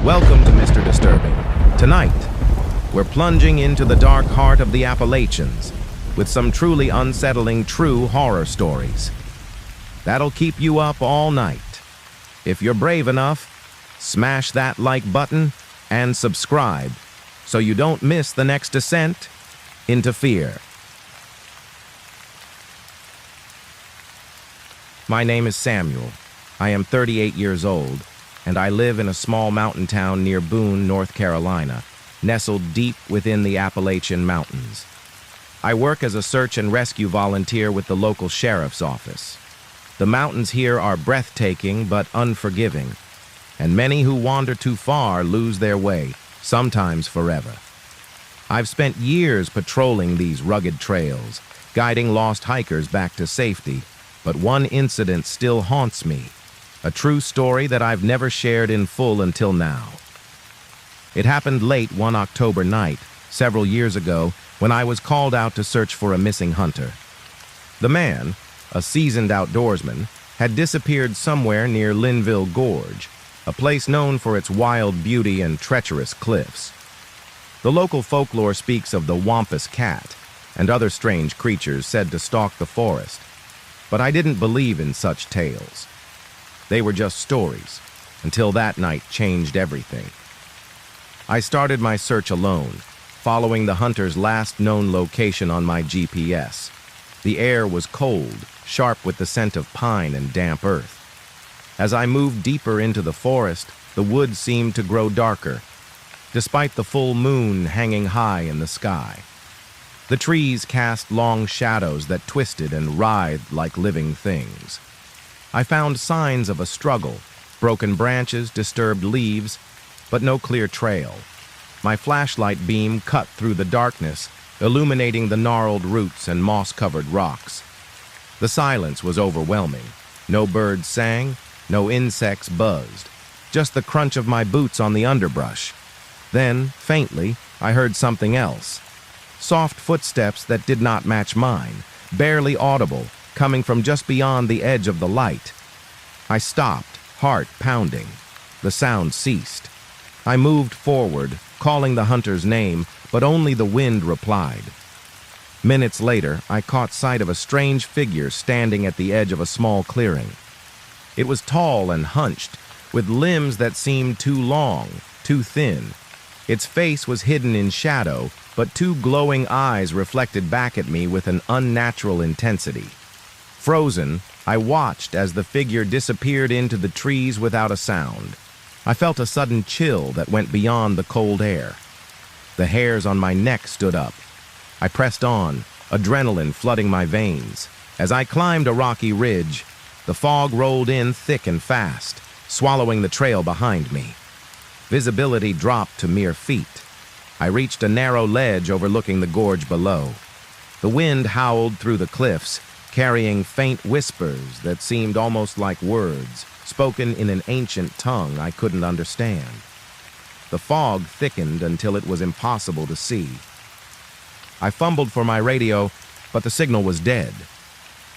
Welcome to Mr. Disturbing. Tonight, we're plunging into the dark heart of the Appalachians with some truly unsettling true horror stories. That'll keep you up all night. If you're brave enough, smash that like button and subscribe so you don't miss the next descent into fear. My name is Samuel. I am 38 years old, and I live in a small mountain town near Boone, North Carolina, nestled deep within the Appalachian Mountains. I work as a search and rescue volunteer with the local sheriff's office. The mountains here are breathtaking but unforgiving, and many who wander too far lose their way, sometimes forever. I've spent years patrolling these rugged trails, guiding lost hikers back to safety, but one incident still haunts me. A true story that I've never shared in full until now. It happened late one October night, several years ago, when I was called out to search for a missing hunter. The man, a seasoned outdoorsman, had disappeared somewhere near Linville Gorge, a place known for its wild beauty and treacherous cliffs. The local folklore speaks of the wampus cat and other strange creatures said to stalk the forest, but I didn't believe in such tales. They were just stories, until that night changed everything. I started my search alone, following the hunter's last known location on my GPS. The air was cold, sharp with the scent of pine and damp earth. As I moved deeper into the forest, the woods seemed to grow darker, despite the full moon hanging high in the sky. The trees cast long shadows that twisted and writhed like living things. I found signs of a struggle, broken branches, disturbed leaves, but no clear trail. My flashlight beam cut through the darkness, illuminating the gnarled roots and moss-covered rocks. The silence was overwhelming. No birds sang, no insects buzzed, just the crunch of my boots on the underbrush. Then, faintly, I heard something else. Soft footsteps that did not match mine, barely audible, coming from just beyond the edge of the light. I stopped, heart pounding. The sound ceased. I moved forward, calling the hunter's name, but only the wind replied. Minutes later, I caught sight of a strange figure standing at the edge of a small clearing. It was tall and hunched, with limbs that seemed too long, too thin. Its face was hidden in shadow, but two glowing eyes reflected back at me with an unnatural intensity. Frozen, I watched as the figure disappeared into the trees without a sound. I felt a sudden chill that went beyond the cold air. The hairs on my neck stood up. I pressed on, adrenaline flooding my veins. As I climbed a rocky ridge, the fog rolled in thick and fast, swallowing the trail behind me. Visibility dropped to mere feet. I reached a narrow ledge overlooking the gorge below. The wind howled through the cliffs, carrying faint whispers that seemed almost like words, spoken in an ancient tongue I couldn't understand. The fog thickened until it was impossible to see. I fumbled for my radio, but the signal was dead.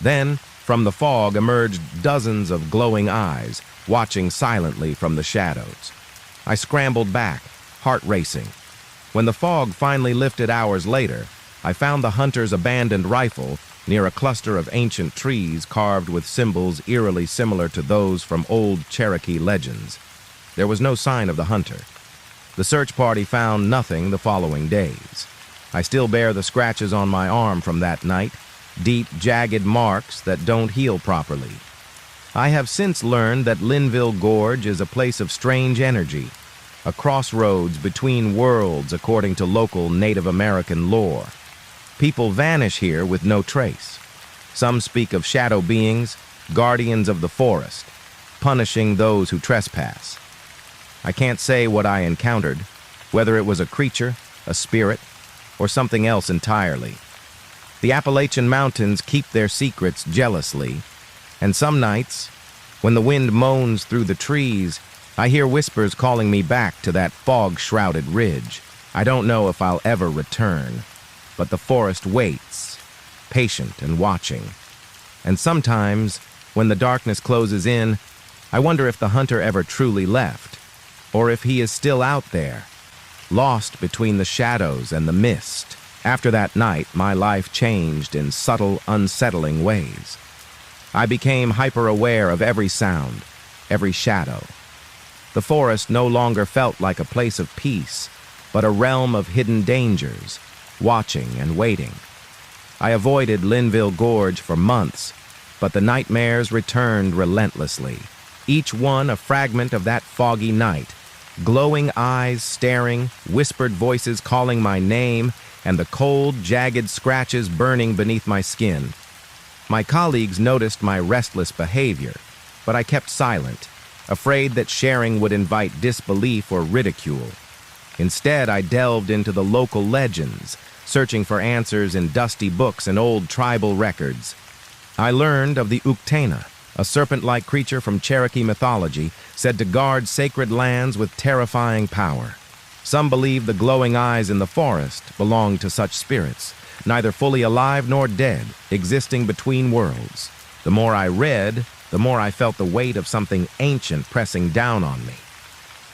Then, from the fog emerged dozens of glowing eyes, watching silently from the shadows. I scrambled back, heart racing. When the fog finally lifted hours later, I found the hunter's abandoned rifle near a cluster of ancient trees carved with symbols eerily similar to those from old Cherokee legends. There was no sign of the hunter. The search party found nothing the following days. I still bear the scratches on my arm from that night, deep, jagged marks that don't heal properly. I have since learned that Linville Gorge is a place of strange energy, a crossroads between worlds according to local Native American lore. People vanish here with no trace. Some speak of shadow beings, guardians of the forest, punishing those who trespass. I can't say what I encountered, whether it was a creature, a spirit, or something else entirely. The Appalachian Mountains keep their secrets jealously, and some nights, when the wind moans through the trees, I hear whispers calling me back to that fog-shrouded ridge. I don't know if I'll ever return, but the forest waits, patient and watching. And sometimes, when the darkness closes in, I wonder if the hunter ever truly left, or if he is still out there, lost between the shadows and the mist. After that night, my life changed in subtle, unsettling ways. I became hyper-aware of every sound, every shadow. The forest no longer felt like a place of peace, but a realm of hidden dangers, watching and waiting. I avoided Linville Gorge for months, but the nightmares returned relentlessly, each one a fragment of that foggy night. Glowing eyes staring, whispered voices calling my name, and the cold, jagged scratches burning beneath my skin. My colleagues noticed my restless behavior, but I kept silent, afraid that sharing would invite disbelief or ridicule. Instead, I delved into the local legends, searching for answers in dusty books and old tribal records. I learned of the Uktena, a serpent-like creature from Cherokee mythology, said to guard sacred lands with terrifying power. Some believe the glowing eyes in the forest belong to such spirits, neither fully alive nor dead, existing between worlds. The more I read, the more I felt the weight of something ancient pressing down on me.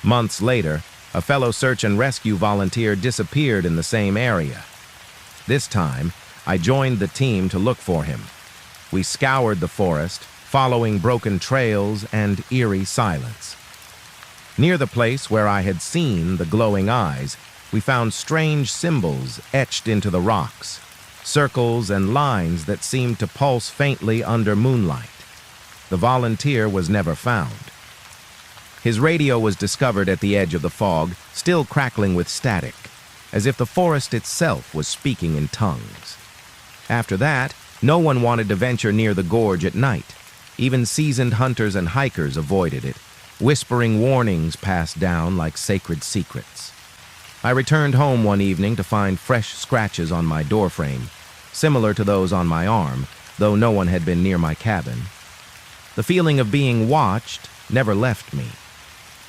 Months later, a fellow search and rescue volunteer disappeared in the same area. This time, I joined the team to look for him. We scoured the forest, following broken trails and eerie silence. Near the place where I had seen the glowing eyes, we found strange symbols etched into the rocks, circles and lines that seemed to pulse faintly under moonlight. The volunteer was never found. His radio was discovered at the edge of the fog, still crackling with static, as if the forest itself was speaking in tongues. After that, no one wanted to venture near the gorge at night. Even seasoned hunters and hikers avoided it, whispering warnings passed down like sacred secrets. I returned home one evening to find fresh scratches on my doorframe, similar to those on my arm, though no one had been near my cabin. The feeling of being watched never left me.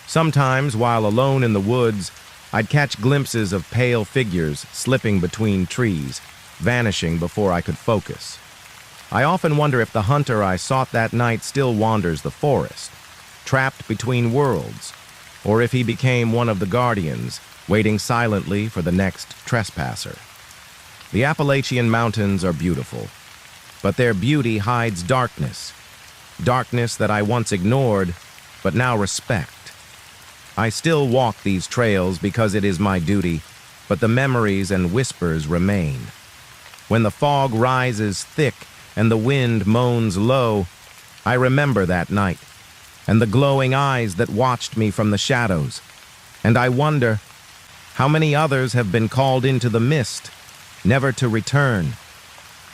Sometimes, while alone in the woods, I'd catch glimpses of pale figures slipping between trees, vanishing before I could focus. I often wonder if the hunter I sought that night still wanders the forest, trapped between worlds, or if he became one of the guardians, waiting silently for the next trespasser. The Appalachian mountains are beautiful, but their beauty hides darkness that I once ignored, but now respect. I still walk these trails because it is my duty, but the memories and whispers remain. When the fog rises thick and the wind moans low, I remember that night, and the glowing eyes that watched me from the shadows, and I wonder how many others have been called into the mist, never to return.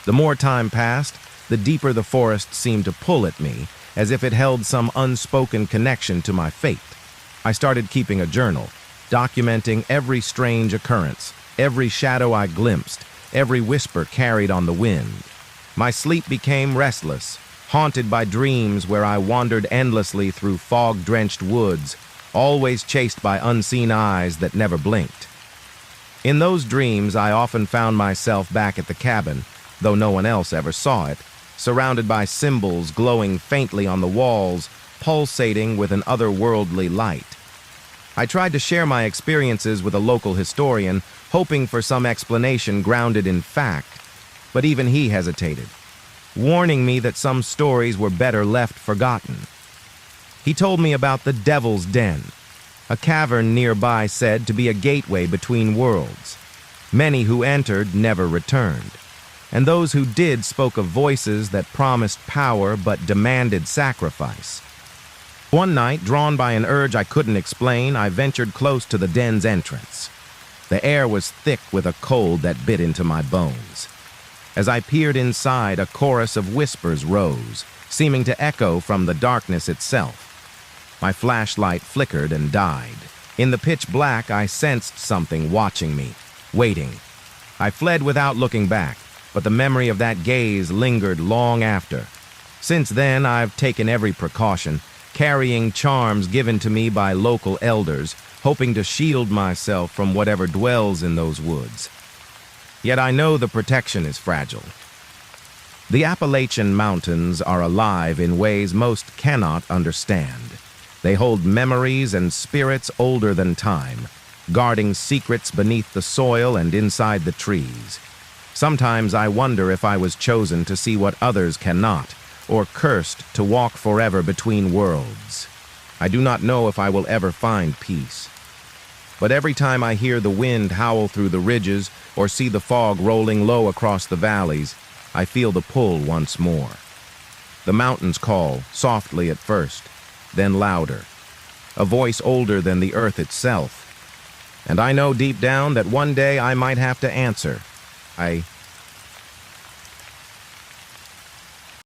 The more time passed, the deeper the forest seemed to pull at me, as if it held some unspoken connection to my fate. I started keeping a journal, documenting every strange occurrence, every shadow I glimpsed, every whisper carried on the wind. My sleep became restless, haunted by dreams where I wandered endlessly through fog-drenched woods, always chased by unseen eyes that never blinked. In those dreams, I often found myself back at the cabin, though no one else ever saw it, surrounded by symbols glowing faintly on the walls, pulsating with an otherworldly light. I tried to share my experiences with a local historian, hoping for some explanation grounded in fact, but even he hesitated, warning me that some stories were better left forgotten. He told me about the Devil's Den, a cavern nearby said to be a gateway between worlds. Many who entered never returned, and those who did spoke of voices that promised power but demanded sacrifice. One night, drawn by an urge I couldn't explain, I ventured close to the den's entrance. The air was thick with a cold that bit into my bones. As I peered inside, a chorus of whispers rose, seeming to echo from the darkness itself. My flashlight flickered and died. In the pitch black, I sensed something watching me, waiting. I fled without looking back, but the memory of that gaze lingered long after. Since then, I've taken every precaution, carrying charms given to me by local elders, hoping to shield myself from whatever dwells in those woods. Yet I know the protection is fragile. The Appalachian Mountains are alive in ways most cannot understand. They hold memories and spirits older than time, guarding secrets beneath the soil and inside the trees. Sometimes I wonder if I was chosen to see what others cannot, or cursed to walk forever between worlds. I do not know if I will ever find peace. But every time I hear the wind howl through the ridges or see the fog rolling low across the valleys, I feel the pull once more. The mountains call, softly at first, then louder, a voice older than the earth itself. And I know deep down that one day I might have to answer. I